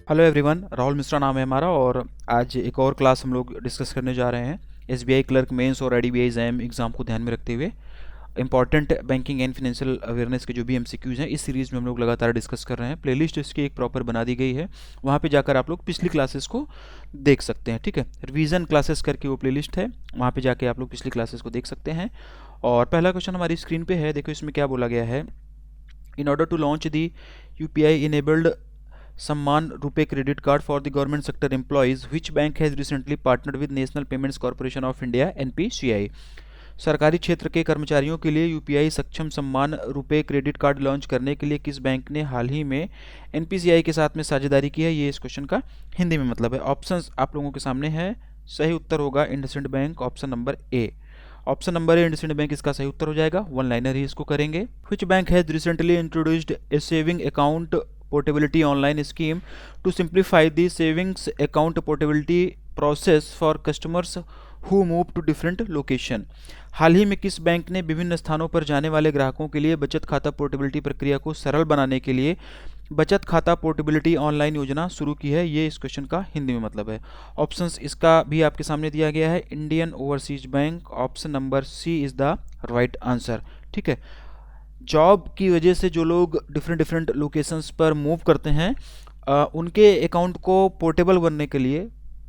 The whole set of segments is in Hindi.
हेलो एवरीवन, राहुल मिश्रा नाम है हमारा और आज एक और क्लास हम लोग डिस्कस करने जा रहे हैं। एसबीआई क्लर्क मेंस और आईडीबीआई एग्जाम को ध्यान में रखते हुए important banking and financial awareness के जो भी एमसीक्यूज हैं इस सीरीज़ में हम लोग लगातार डिस्कस कर रहे हैं। प्लेलिस्ट इसकी एक प्रॉपर बना दी गई है, वहाँ पे जाकर आप लोग पिछली क्लासेस को देख सकते हैं। ठीक है, रिवीजन क्लासेस करके वो प्लेलिस्ट है, वहाँ पे जाके आप लोग पिछली क्लासेस को देख सकते हैं। और पहला क्वेश्चन हमारी स्क्रीन पे है, देखो इसमें क्या बोला गया है। In order to launch the UPI enabled Samman RuPay credit card for the government sector employees which bank has recently partnered with National Payments Corporation of India NPCI. सरकारी क्षेत्र के कर्मचारियों के लिए यूपीआई सक्षम सम्मान रुपे क्रेडिट कार्ड लॉन्च करने के लिए किस बैंक ने हाल ही में एनपीसीआई के साथ में साझेदारी की है, ये इस क्वेश्चन का हिंदी में मतलब है। ऑप्शंस आप लोगों के सामने है, सही उत्तर होगा इंडसइंड बैंक, ऑप्शन नंबर ए। ऑप्शन नंबर ए इंडसइंड बैंक इसका सही उत्तर हो जाएगा। वन लाइनर ही इसको करेंगे। विच bank has recently introduced A saving account portability online scheme to simplify the savings account portability process for customers who move to different location। हाल ही में किस बैंक ने विभिन्न स्थानों पर जाने वाले ग्राहकों के लिए बचत खाता पोर्टेबिलिटी प्रक्रिया को सरल बनाने के लिए बचत खाता पोर्टेबिलिटी ऑनलाइन योजना शुरू की है, ये इस क्वेश्चन का हिंदी में मतलब है। ऑप्शंस इसका भी आपके सामने दिया गया है, Indian overseas bank, option number C is the right answer. ठीक है, जॉब की वजह से जो लोग डिफरेंट लोकेशंस पर मूव करते हैं उनके अकाउंट को पोर्टेबल बनने के लिए,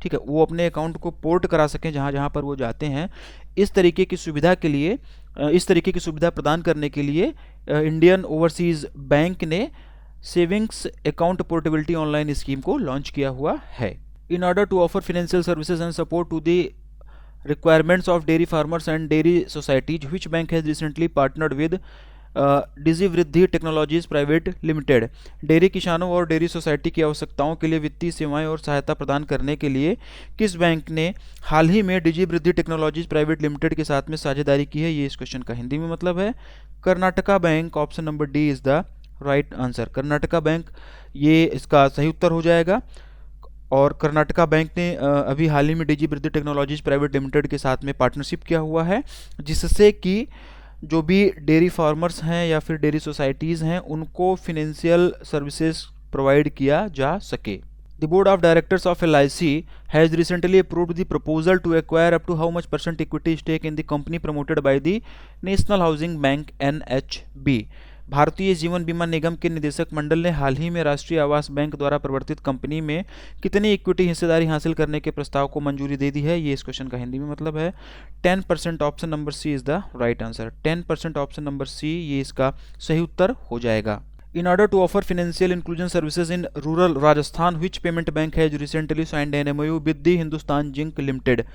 ठीक है, वो अपने अकाउंट को पोर्ट करा सकें जहाँ जहाँ पर वो जाते हैं, इस तरीके की सुविधा के लिए इस तरीके की सुविधा प्रदान करने के लिए इंडियन ओवरसीज बैंक ने savings account portability online scheme को लॉन्च किया हुआ है। In order to offer financial services and support to the requirements of dairy farmers and dairy societies which bank has recently partnered with डिजी वृद्धि टेक्नोलॉजीज प्राइवेट लिमिटेड। डेयरी किसानों और डेयरी सोसाइटी की आवश्यकताओं के लिए वित्तीय सेवाएं और सहायता प्रदान करने के लिए किस बैंक ने हाल ही में डिजी वृद्धि टेक्नोलॉजीज प्राइवेट लिमिटेड के साथ में साझेदारी की है, ये इस क्वेश्चन का हिंदी में मतलब है Karnataka bank, option number D is the right answer. Karnataka bank ये इसका सही उत्तर हो जाएगा। और कर्नाटका बैंक ने अभी हाल ही में डिजी वृद्धि टेक्नोलॉजीज प्राइवेट लिमिटेड के साथ में पार्टनरशिप किया हुआ है, जिससे कि जो भी डेयरी फार्मर्स हैं या फिर डेयरी सोसाइटीज़ हैं उनको फिनेंशियल सर्विसेज प्रोवाइड किया जा सके। The board of directors of LIC has recently approved the proposal to acquire up to how much % equity stake in the company promoted by the national housing bank NHB। भारतीय जीवन बीमा निगम के निदेशक मंडल ने हाल ही में राष्ट्रीय आवास बैंक द्वारा प्रवर्तित कंपनी में कितनी इक्विटी हिस्सेदारी हासिल करने के प्रस्ताव को मंजूरी दे दी है, ये इस क्वेश्चन का हिंदी में मतलब है 10%, option number C is the right answer. 10%, option number C, ये इसका सही उत्तर हो जाएगा। In order to offer financial inclusion services in rural Rajasthan, which payment bank has recently signed an MOU with the Hindustan Zinc Limited?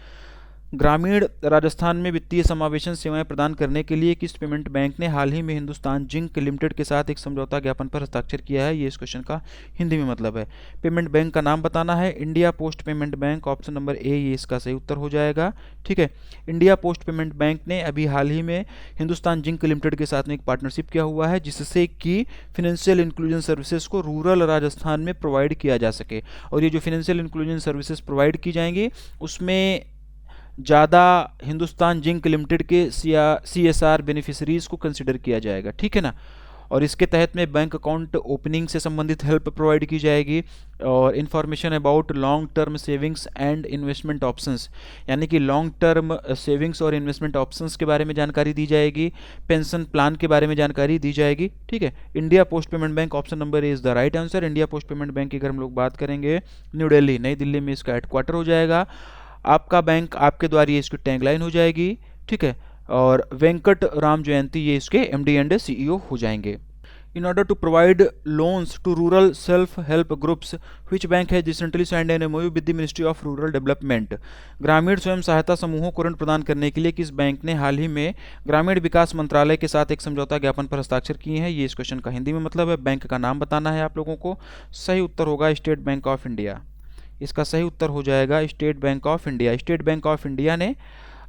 ग्रामीण राजस्थान में वित्तीय समावेशन सेवाएं प्रदान करने के लिए किस पेमेंट बैंक ने हाल ही में हिंदुस्तान जिंक लिमिटेड के साथ एक समझौता ज्ञापन पर हस्ताक्षर किया है, ये इस क्वेश्चन का हिंदी में मतलब है। पेमेंट बैंक का नाम बताना है, India post payment bank, option number ए, ये इसका सही उत्तर हो जाएगा। ठीक है, इंडिया पोस्ट पेमेंट बैंक ने अभी हाल ही में हिंदुस्तान जिंक लिमिटेड के साथ में एक पार्टनरशिप किया हुआ है, जिससे कि फिनेंशियल इंक्लूजन सर्विसेज को रूरल राजस्थान में प्रोवाइड किया जा सके। और ये जो फिनेंशियल इंक्लूजन सर्विसेज प्रोवाइड की जाएंगी उसमें ज़्यादा हिंदुस्तान जिंक लिमिटेड के CSR बेनिफिशरीज़ को कंसिडर किया जाएगा, ठीक है ना। और इसके तहत में बैंक अकाउंट ओपनिंग से संबंधित हेल्प प्रोवाइड की जाएगी और information about long term savings and investment options, यानी कि लॉन्ग टर्म सेविंग्स और इन्वेस्टमेंट ऑप्शंस के बारे में जानकारी दी जाएगी, पेंशन प्लान के बारे में जानकारी दी जाएगी। ठीक है, India post payment bank, option number A is the right answer. India post payment bank की अगर हम लोग बात करेंगे, न्यू दिल्ली, नई दिल्ली में इसका हेडक्वार्टर हो जाएगा। आपका बैंक आपके द्वारा, ये इसकी टैगलाइन हो जाएगी। ठीक है, और वेंकट राम जयंती ये इसके MD एंड CEO हो जाएंगे। In order to provide loans to rural self help groups which bank has recently signed an MOU with the ministry of rural development. ग्रामीण स्वयं सहायता समूहों को ऋण प्रदान करने के लिए किस बैंक ने हाल ही में ग्रामीण विकास मंत्रालय के साथ एक समझौता ज्ञापन पर हस्ताक्षर किए हैं, ये इस क्वेश्चन का हिंदी में मतलब है। बैंक का नाम बताना है आप लोगों को। सही उत्तर होगा स्टेट बैंक ऑफ इंडिया, इसका सही उत्तर हो जाएगा state bank of India. State bank of India ने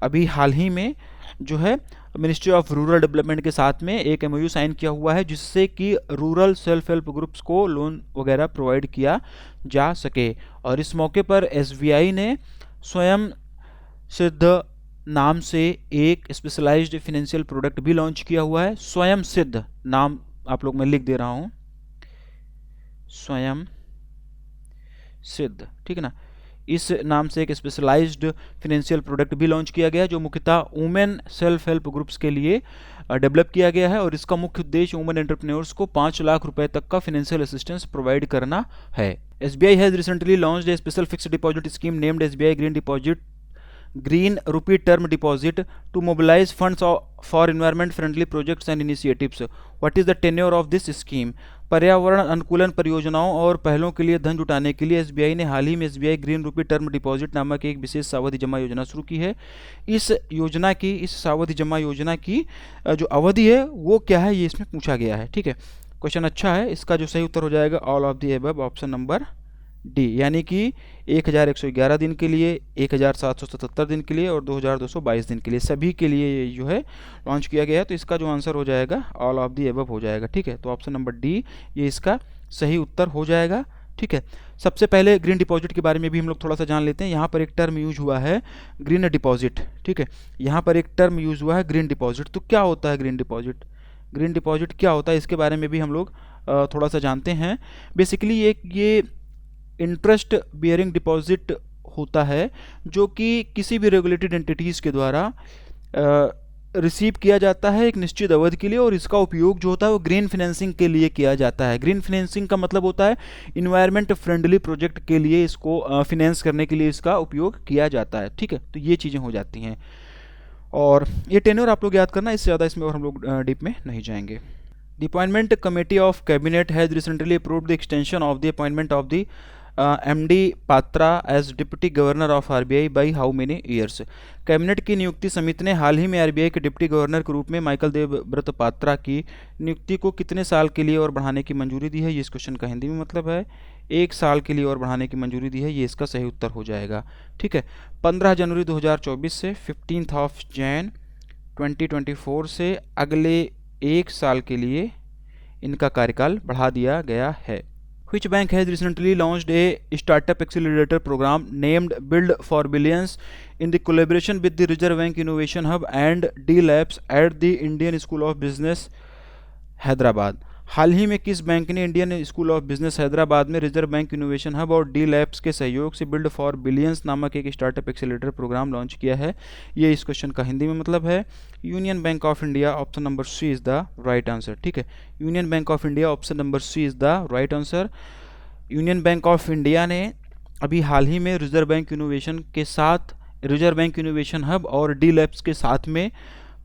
अभी हाल ही में जो है मिनिस्ट्री ऑफ रूरल डेवलपमेंट के साथ में एक MOU साइन किया हुआ है, जिससे कि रूरल सेल्फ हेल्प ग्रुप्स को लोन वगैरह प्रोवाइड किया जा सके। और इस मौके पर SBI ने स्वयं सिद्ध नाम से एक स्पेशलाइज्ड फिनेंशियल प्रोडक्ट भी लॉन्च किया हुआ है। स्वयं सिद्ध नाम आप लोग मैं लिख दे रहा हूँ, स्वयं सिद्ध, ठीक है ना। इस नाम से एक स्पेशलाइज्ड फाइनेंशियल प्रोडक्ट भी लॉन्च किया गया है जो मुख्यतः वुमेन सेल्फ हेल्प ग्रुप्स के लिए डेवलप किया गया है, और इसका मुख्य उद्देश्य वुमेन एंटरप्रेन्योर्स को 5 लाख रुपए तक का फाइनेंशियल असिस्टेंस प्रोवाइड करना है। SBI has recently launched a special fixed deposit scheme named SBI Green Rupee Term Deposit to mobilize funds for environment friendly projects and initiatives. What is the tenure of this scheme? पर्यावरण अनुकूलन परियोजनाओं और पहलों के लिए धन जुटाने के लिए SBI ने हाल ही में SBI ग्रीन रूपी टर्म डिपॉजिट नामक एक विशेष सावधि जमा योजना शुरू की है। इस सावधि जमा योजना की जो अवधि है वो क्या है, ये इसमें पूछा गया है, ठीक है। क्वेश्चन अच्छा है। इसका जो सही उत्तर हो जाएगा all of the above, option number D, यानी कि 1111 दिन के लिए, 1777 दिन के लिए और 2222 दिन के लिए, सभी के लिए ये जो है लॉन्च किया गया है। तो इसका जो आंसर हो जाएगा ऑल ऑफ दी अबव हो जाएगा, ठीक है। तो ऑप्शन नंबर डी ये इसका सही उत्तर हो जाएगा, ठीक है। सबसे पहले ग्रीन डिपॉजिट के बारे में भी हम लोग थोड़ा सा जान लेते हैं। यहाँ पर एक टर्म यूज हुआ है ग्रीन डिपॉजिट, ठीक है। यहाँ पर एक टर्म यूज हुआ है ग्रीन डिपॉजिट। तो क्या होता है ग्रीन डिपॉजिट? ग्रीन डिपॉजिट क्या होता है इसके बारे में भी हम लोग थोड़ा सा जानते हैं। बेसिकली ये इंटरेस्ट बियरिंग डिपॉजिट होता है जो कि किसी भी रेगुलेटेड एंटिटीज़ के द्वारा रिसीव किया जाता है एक निश्चित अवधि के लिए, और इसका उपयोग जो होता है वो ग्रीन फाइनेंसिंग के लिए किया जाता है। ग्रीन फाइनेंसिंग का मतलब होता है इन्वायरमेंट फ्रेंडली प्रोजेक्ट के लिए इसको फाइनेंस करने के लिए इसका उपयोग किया जाता है, ठीक है। तो ये चीज़ें हो जाती हैं, और ये टेन्योर आप लोग याद करना, इससे ज़्यादा इसमें और हम लोग डीप में नहीं जाएंगे। The appointment committee of cabinet has recently approved the extension of the appointment of the MD Patra as deputy governor of RBI by how many years? Cabinet की नियुक्ति समिति ने हाल ही में RBI के डिप्टी गवर्नर के रूप में माइकल देवव्रत पात्रा की नियुक्ति को कितने साल के लिए और बढ़ाने की मंजूरी दी है? ये इस क्वेश्चन का हिंदी में मतलब है 1 साल के लिए और बढ़ाने की मंजूरी दी है। ये इसका सही उत्तर हो जाएगा, ठीक है। 15 जनवरी 2024 से 15 Jan 2024 से अगले 1 साल के लिए इनका कार्यकाल बढ़ा दिया गया है। Which bank has recently launched a startup accelerator program named Build for Billions in the collaboration with the Reserve Bank Innovation Hub and D Labs at the Indian School of Business, Hyderabad? हाल ही में किस बैंक ने Indian school of business Hyderabad में रिजर्व बैंक इनोवेशन हब और डी लैब्स के सहयोग से बिल्ड फॉर बिलियंस नामक एक स्टार्टअप एक्सेलेरेटर प्रोग्राम लॉन्च किया है? ये इस क्वेश्चन का हिंदी में मतलब है union bank of India, option number C is the right answer, ठीक है। Union bank of India, option number C is the right answer. Union bank of India ने अभी हाल ही में रिजर्व बैंक इनोवेशन हब और डी लैब्स के साथ में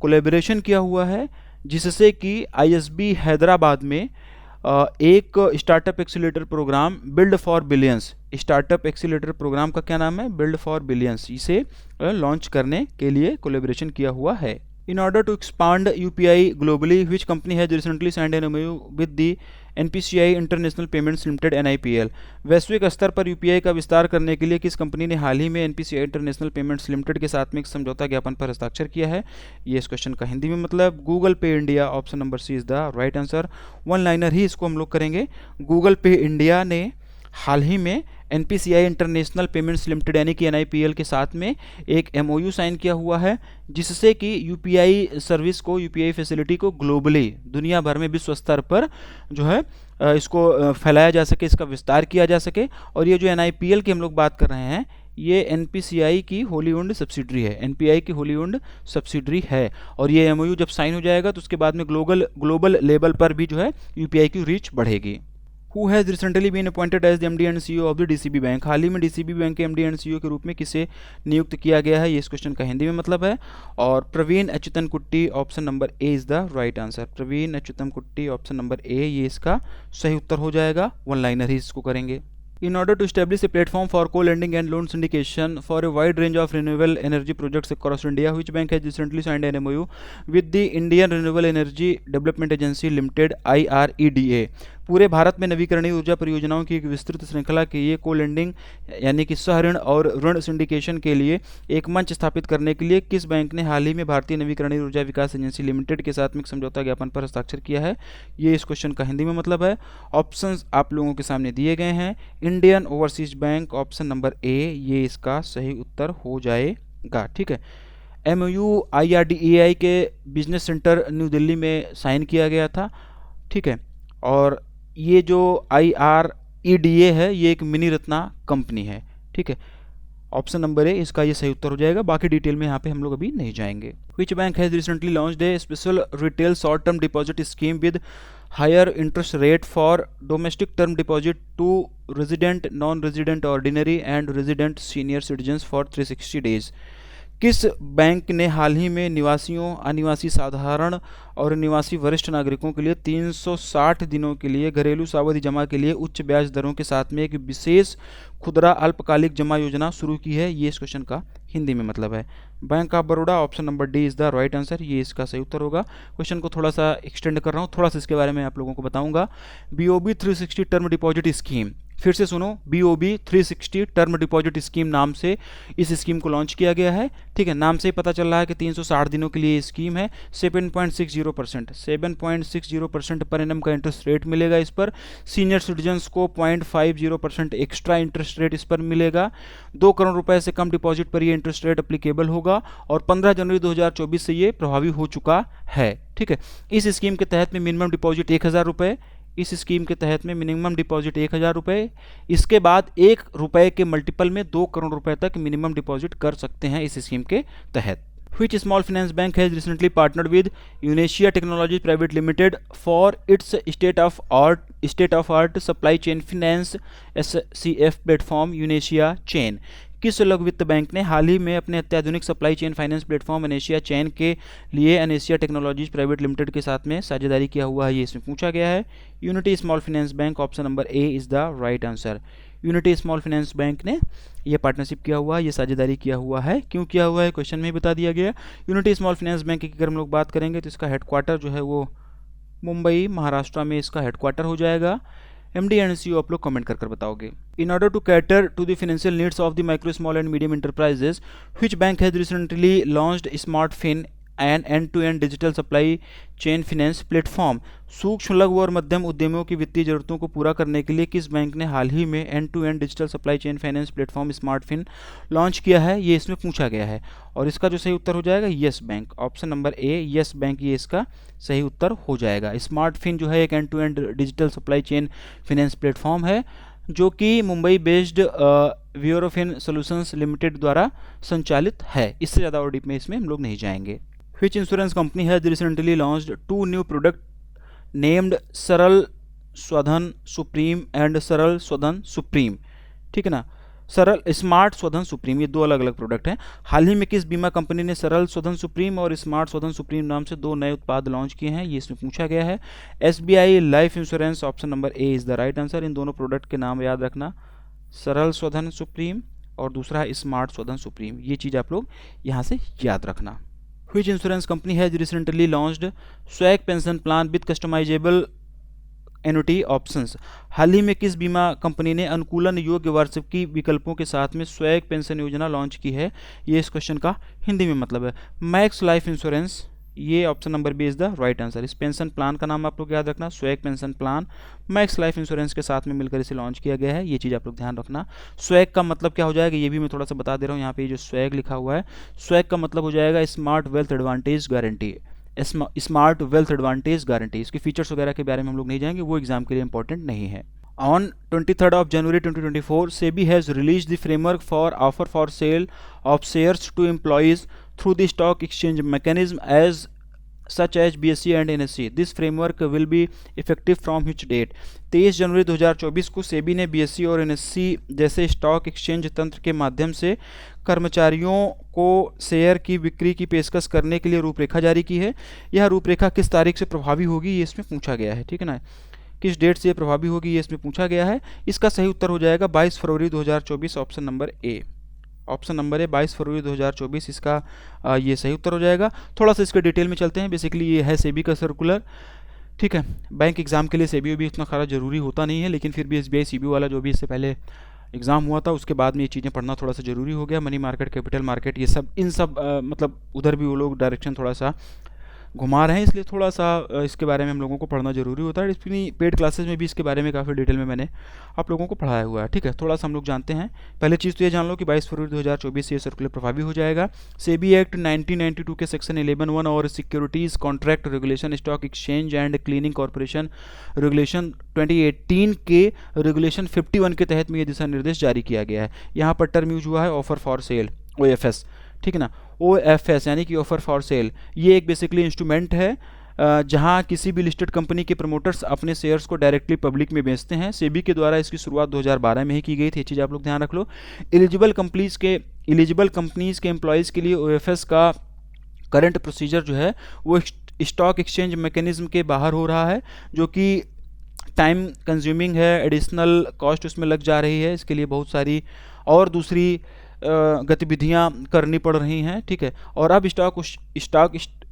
कोलैबोरेशन किया हुआ है, जिससे कि ISB हैदराबाद में एक startup accelerator program build for billions, startup accelerator program का क्या नाम है? बिल्ड फॉर बिलियंस, इसे लॉन्च करने के लिए कोलैबोरेशन किया हुआ है। In order to expand UPI globally, which company has recently signed an MOU with the NPCI International Payments Limited (NIPL)? वैश्विक स्तर पर UPI का विस्तार करने के लिए किस कंपनी ने हाल ही में NPCI इंटरनेशनल पेमेंट्स लिमिटेड के साथ में एक समझौता ज्ञापन पर हस्ताक्षर किया है? ये इस क्वेश्चन का हिंदी में मतलब Google Pay India, option number C is the right answer. One liner ही इसको हम लोग करेंगे। गूगल पे इंडिया ने हाल ही में NPCI इंटरनेशनल पेमेंट्स लिमिटेड यानी कि NIPL के साथ में एक MOU साइन किया हुआ है, जिससे कि UPI सर्विस को, UPI फैसिलिटी को ग्लोबली, दुनिया भर में विश्व स्तर पर जो है इसको फैलाया जा सके, इसका विस्तार किया जा सके। और ये जो NIPL की हम लोग बात कर रहे हैं, ये NPCI की होली ओन्ड सब्सिडरी है, NPI की होली ओन्ड सब्सिडरी है। और ये MOU जब साइन हो जाएगा तो उसके बाद में ग्लोबल लेवल पर भी जो है UPI की रीच बढ़ेगी। Who has recently been appointed as the MD and CEO of the DCB bank? हाल ही में DCB बैंक के MD and CEO के रूप में किसे नियुक्त किया गया है? ये इस क्वेश्चन का हिंदी में मतलब है, और Praveen Achuthan Kutty, option number A is the right answer. Praveen Achuthan Kutty, option number ए, ये इसका सही उत्तर हो जाएगा। वन लाइनर ही इसको करेंगे। In order to establish a platform for co-lending and loan syndication for a wide range of renewable energy projects across India, which bank has recently signed an MOU with the Indian Renewable Energy Development Agency Limited (IREDA)? पूरे भारत में नवीकरणीय ऊर्जा परियोजनाओं की एक विस्तृत श्रृंखला के लिए को लेंडिंग यानी कि सह ऋण और ऋण सिंडिकेशन के लिए एक मंच स्थापित करने के लिए किस बैंक ने हाल ही में भारतीय नवीकरणीय ऊर्जा विकास एजेंसी लिमिटेड के साथ में एक समझौता ज्ञापन पर हस्ताक्षर किया है? ये इस क्वेश्चन का हिंदी में मतलब है। ऑप्शंस आप लोगों के सामने दिए गए हैं। Indian overseas bank, option number ए, ये इसका सही उत्तर हो जाएगा, ठीक है। MOU IRDAI के बिजनेस सेंटर न्यू दिल्ली में साइन किया गया था, ठीक है। और ये जो EDA है, ये एक मिनी रत्ना कंपनी है। ठीक है, ऑप्शन नंबर ए इसका ये सही उत्तर हो जाएगा। बाकी डिटेल में यहाँ पे हम लोग अभी नहीं जाएंगे। Which bank has recently launched a special retail short term deposit scheme with higher interest rate for domestic term deposit to resident, non resident, ordinary and resident senior citizens for 360 days. किस बैंक ने हाल ही में निवासियों, अनिवासी साधारण और निवासी वरिष्ठ नागरिकों के लिए 360 दिनों के लिए घरेलू सावधि जमा के लिए उच्च ब्याज दरों के साथ में एक विशेष खुदरा अल्पकालिक जमा योजना शुरू की है? ये इस क्वेश्चन का हिंदी में मतलब है। Bank of Baroda, option number D is the right answer, ये इसका सही उत्तर होगा। क्वेश्चन को थोड़ा सा एक्सटेंड कर रहा हूँ, थोड़ा सा इसके बारे में आप लोगों को बताऊंगा। BOB 360 टर्म डिपॉजिट स्कीम, फिर से सुनो, BOB 360 टर्म डिपॉजिट स्कीम नाम से इस स्कीम को लॉन्च किया गया है। ठीक है, नाम से ही पता चल रहा है कि 360 दिनों के लिए ये स्कीम है। 7.60% पर एनम का इंटरेस्ट रेट मिलेगा इस पर। सीनियर सिटीजन्स को 0.50% एक्स्ट्रा इंटरेस्ट रेट इस पर मिलेगा। 2 करोड़ रुपए से कम डिपॉजिट पर ये इंटरेस्ट रेट अप्लीकेबल होगा और 15 जनवरी 2024 से ये प्रभावी हो चुका है। ठीक है, इस स्कीम के तहत में मिनिमम डिपॉजिट 1000 रुपये, इस स्कीम के तहत में मिनिमम डिपॉजिट 1000 रुपये, इसके बाद 1 रुपये के मल्टीपल में 2 करोड़ रुपए तक मिनिमम डिपॉजिट कर सकते हैं इस स्कीम के तहत। Which small finance bank has recently partnered with Unasia Technologies Private Limited for its state-of-art supply chain finance SCF platform यूनेशिया चेन? किस लघु वित्त बैंक ने हाल ही में अपने अत्याधुनिक सप्लाई चेन फाइनेंस प्लेटफॉर्म एनेशिया चेन के लिए एनेशिया टेक्नोलॉजीज प्राइवेट लिमिटेड के साथ में साझेदारी किया हुआ है? ये इसमें पूछा गया है। Unity small finance bank, option number A is the right answer. Unity small finance bank ने ये पार्टनरशिप किया हुआ है, ये साझेदारी किया हुआ है। क्यों किया हुआ है क्वेश्चन में ही बता दिया गया। यूनिटी स्मॉल फाइनेंस बैंक की अगर हम लोग बात करेंगे तो इसका हेडक्वार्टर जो है वो मुंबई महाराष्ट्र में इसका हेडक्वार्टर हो जाएगा। MD एंड CEO आप लोग कमेंट कर बताओगे। In order to cater to the financial needs of the micro small and medium enterprises, which bank has recently launched smart fin and end to end digital supply chain finance platform? सूक्ष्म, लघु और मध्यम उद्यमियों की वित्तीय जरूरतों को पूरा करने के लिए किस बैंक ने हाल ही में end to end digital supply chain finance platform smart fin launch किया है? ये इसमें पूछा गया है और इसका जो सही उत्तर हो जाएगा येस बैंक, ऑप्शन नंबर ए येस बैंक, ये इसका सही उत्तर हो जाएगा। स्मार्ट फिन जो है एक end-to-end digital supply chain finance platform है जो कि मुंबई बेस्ड व्यूरोफिन सॉल्यूशंस लिमिटेड द्वारा संचालित है। इससे ज़्यादा और डीप में इसमें हम लोग नहीं जाएंगे। Which insurance company has recently launched 2 new products named सरल स्वधन सुप्रीम एंड सरल स्वधन सुप्रीम? ठीक है ना, सरल स्मार्ट स्वधन सुप्रीम, ये 2 अलग अलग प्रोडक्ट हैं। हाल ही में किस बीमा कंपनी ने सरल स्वधन सुप्रीम और स्मार्ट स्वधन सुप्रीम नाम से 2 नए उत्पाद लॉन्च किए हैं? ये इसमें पूछा गया है। SBI life insurance, option number A is the right answer. इन दोनों प्रोडक्ट के नाम याद रखना, सरल स्वधन सुप्रीम और दूसरा स्मार्ट स्वधन सुप्रीम, ये चीज़ आप लोग यहाँ से याद रखना। Which insurance company has recently launched swag pension plan with customisable annuity options? हाल ही में किस बीमा कंपनी ने अनुकूलन योग्य वार्षिकी विकल्पों के साथ में स्वैग पेंशन योजना लॉन्च की है? ये इस क्वेश्चन का हिंदी में मतलब है। मैक्स लाइफ इंश्योरेंस, ये option number B is the right answer. इस पेंशन प्लान का नाम आप लोग याद रखना, swag pension plan max life insurance के साथ में मिलकर इसे लॉन्च किया गया है। ये चीज़ आप लोग ध्यान रखना। स्वैग का मतलब क्या हो जाएगा ये भी मैं थोड़ा सा बता दे रहा हूँ। यहाँ पे जो स्वैग लिखा हुआ है, स्वैग का मतलब हो जाएगा smart wealth advantage guarantee. Smart wealth advantage guarantee, इसके फीचर्स वगैरह के बारे में हम लोग नहीं जाएंगे, वो एग्जाम के लिए इंपॉर्टेंट नहीं है। On 23rd of January 2024, SEBI has released the framework for offer for sale of shares to employees through the stock exchange mechanism as such as BSE and NSE. This framework will be effective from which date? 23 जनवरी 2024 को सेबी ने BSE और NSE जैसे स्टॉक एक्सचेंज तंत्र के माध्यम से कर्मचारियों को शेयर की बिक्री की पेशकश करने के लिए रूपरेखा जारी की है। यह रूपरेखा किस तारीख से प्रभावी होगी ये इसमें पूछा गया है। ठीक है ना, किस डेट से ये प्रभावी होगी ये इसमें पूछा गया है। इसका सही उत्तर हो जाएगा 22 फरवरी 2024, ऑप्शन नंबर ए। ऑप्शन नंबर ए 22 फरवरी 2024 इसका ये सही उत्तर हो जाएगा। थोड़ा सा इसके डिटेल में चलते हैं। बेसिकली ये है सेबी का सर्कुलर। ठीक है, बैंक एग्जाम के लिए सेबी भी इतना खास जरूरी होता नहीं है, लेकिन फिर भी SBI CBO वाला जो भी इससे पहले एग्ज़ाम हुआ था उसके बाद में ये चीज़ें पढ़ना थोड़ा सा ज़रूरी हो गया। मनी मार्केट, कैपिटल मार्केट, ये सब इन सब मतलब उधर भी वो लोग डायरेक्शन थोड़ा सा घुमा रहे हैं, इसलिए थोड़ा सा इसके बारे में हम लोगों को पढ़ना ज़रूरी होता है। अपनी पेड क्लासेस में भी इसके बारे में काफ़ी डिटेल में मैंने आप लोगों को पढ़ाया हुआ है। ठीक है, थोड़ा सा हम लोग जानते हैं। पहले चीज़ तो ये जान लो कि 22 फरवरी 2024 से ये सर्कुलर प्रभावी हो जाएगा। सेबी एक्ट 1992 के सेक्शन 11(1) और securities contract regulation, stock exchange and cleaning corporation regulation 2018 के रेगुलेशन 51 के तहत में ये दिशा निर्देश जारी किया गया है। यहाँ पर टर्म यूज हुआ है ऑफर फॉर सेल, OFS। ठीक है ना, OFS यानी कि ऑफर फॉर सेल, ये एक बेसिकली इंस्ट्रूमेंट है जहां किसी भी लिस्टेड कंपनी के प्रमोटर्स अपने शेयर्स को डायरेक्टली पब्लिक में बेचते हैं। सेबी के द्वारा इसकी शुरुआत 2012 में ही की गई थी, ये चीज़ आप लोग ध्यान रख लो। एलिजिबल कंपनीज़ के एम्प्लॉयज़ के लिए OFS का करंट प्रोसीजर जो है वो स्टॉक एक्सचेंज मैकेनिज्म के बाहर हो रहा है, जो कि टाइम कंज्यूमिंग है, एडिशनल कॉस्ट उसमें लग जा रही है, इसके लिए बहुत सारी और दूसरी गतिविधियां करनी पड़ रही हैं। ठीक है, और अब स्टॉक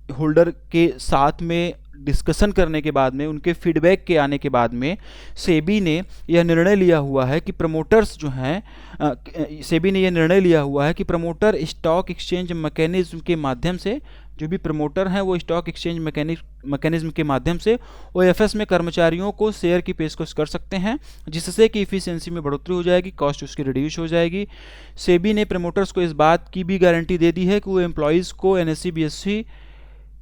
होल्डर के साथ में डिस्कशन करने के बाद में, उनके फीडबैक के आने के बाद में सेबी ने यह निर्णय लिया हुआ है कि प्रमोटर्स जो हैं, सेबी ने यह निर्णय लिया हुआ है कि प्रमोटर स्टॉक एक्सचेंज मैकेनिज्म के माध्यम से, जो भी प्रमोटर हैं वो स्टॉक एक्सचेंज मैकेनिज्म के माध्यम से OFS में कर्मचारियों को शेयर की पेशकश कर सकते हैं, जिससे कि इफिशियंसी में बढ़ोतरी हो जाएगी, कॉस्ट उसकी रिड्यूस हो जाएगी। सेबी ने प्रमोटर्स को इस बात की भी गारंटी दे दी है कि वो एम्प्लॉयज़ को NSE BSE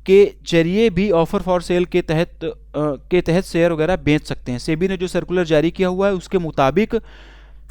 के जरिए भी ऑफर फॉर सेल के तहत शेयर वगैरह बेच सकते हैं। सेबी ने जो सर्कुलर जारी किया हुआ है उसके मुताबिक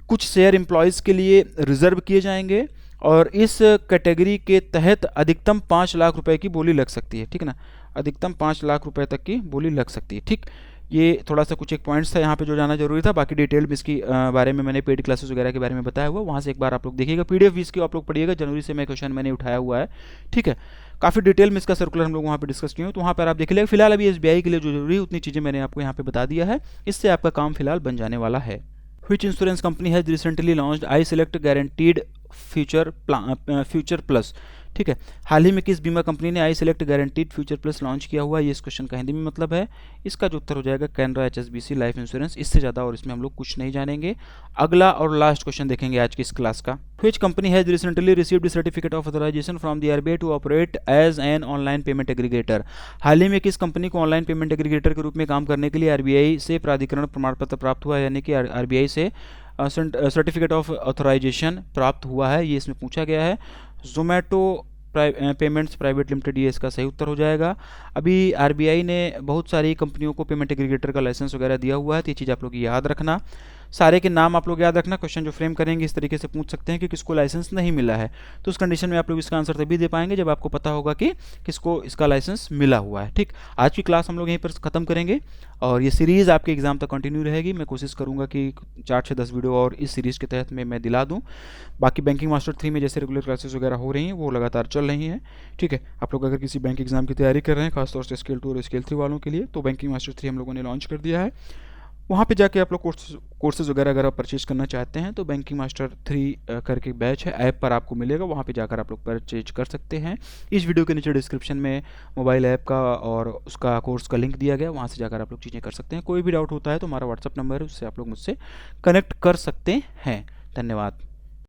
कुछ शेयर एम्प्लॉयज़ के लिए रिजर्व किए जाएंगे और इस कैटेगरी के तहत अधिकतम 5 लाख रुपए की बोली लग सकती है। ठीक है ना, अधिकतम 5 लाख रुपए तक की बोली लग सकती है। ठीक, ये थोड़ा सा कुछ एक पॉइंट्स था यहाँ पे जो जाना जरूरी था। बाकी डिटेल में इसकी बारे में मैंने पेड क्लासेस वगैरह के बारे में बताया हुआ, वहाँ से एक बार आप लोग देखिएगा। PDF भी इसकी आप लोग पढ़िएगा, जनवरी से मैं क्वेश्चन मैंने उठाया हुआ है। ठीक है, काफ़ी डिटेल में इसका सर्कुलर हम लोग वहाँ पे डिस्कस किए, तो वहाँ पर आप देख लीजिए। फिलहाल अभी SBI के लिए जो जरूरी है उतनी चीज़ें मैंने आपको यहाँ पे बता दिया है, इससे आपका काम फिलहाल बन जाने वाला है। Which insurance company has recently launched iSelect Guaranteed future plus? ठीक है, हाल ही में किस बीमा कंपनी ने iSelect Guaranteed future plus launch किया हुआ है? ये इस क्वेश्चन का हिंदी में मतलब है। इसका जो उत्तर हो जाएगा कैनरा HSBC लाइफ इंश्योरेंस। इससे ज़्यादा और इसमें हम लोग कुछ नहीं जानेंगे। अगला और लास्ट क्वेश्चन देखेंगे आज की इस क्लास का। Which company has recently received certificate of authorization from the RBI to operate as an online payment aggregator? हाल ही में किस कंपनी को ऑनलाइन पेमेंट एग्रीगेटर के रूप में काम करने के लिए RBI से प्राधिकरण प्रमाण पत्र प्राप्त हुआ है, यानी कि RBI से सर्टिफिकेट ऑफ ऑथराइजेशन प्राप्त हुआ है? ये इसमें पूछा गया है। जोमेटो पेमेंट्स प्राइवेट लिमिटेड, ये इसका सही उत्तर हो जाएगा। अभी RBI ने बहुत सारी कंपनियों को पेमेंट एग्रीगेटर का लाइसेंस वगैरह दिया हुआ है, तो ये चीज़ आप लोग याद रखना। सारे के नाम आप लोग याद रखना। क्वेश्चन जो फ्रेम करेंगे इस तरीके से पूछ सकते हैं कि किसको लाइसेंस नहीं मिला है, तो उस कंडीशन में आप लोग इसका आंसर तभी दे पाएंगे जब आपको पता होगा कि किसको इसका लाइसेंस मिला हुआ है। ठीक, आज की क्लास हम लोग यहीं पर ख़त्म करेंगे और ये सीरीज़ आपके एग्जाम तक कंटिन्यू रहेगी। मैं कोशिश करूँगा कि 4 से 10 वीडियो और इस सीरीज़ के तहत में मैं दिला दूँ। बाकी बैंकिंग मास्टर 3 में जैसे रेगुलर क्लासेस वगैरह हो रही हैं वो लगातार चल रही हैं। ठीक है, आप लोग अगर किसी बैंक एग्जाम की तैयारी कर रहे हैं, खासतौर से स्केल 2 और स्केल 3 वालों के लिए, तो बैंकिंग मास्टर 3 हम लोगों ने लॉन्च कर दिया है। वहाँ पे जाके आप लोग कोर्सेज वगैरह अगर आप परचेज करना चाहते हैं तो बैंकिंग मास्टर 3 करके बैच है, ऐप पर आपको मिलेगा, वहाँ पे जाकर आप लोग परचेज कर सकते हैं। इस वीडियो के नीचे डिस्क्रिप्शन में मोबाइल ऐप का और उसका कोर्स का लिंक दिया गया, वहाँ से जाकर आप लोग चीज़ें कर सकते हैं। कोई भी डाउट होता है तो हमारा व्हाट्सअप नंबर है, उससे आप लोग मुझसे कनेक्ट कर सकते हैं। धन्यवाद।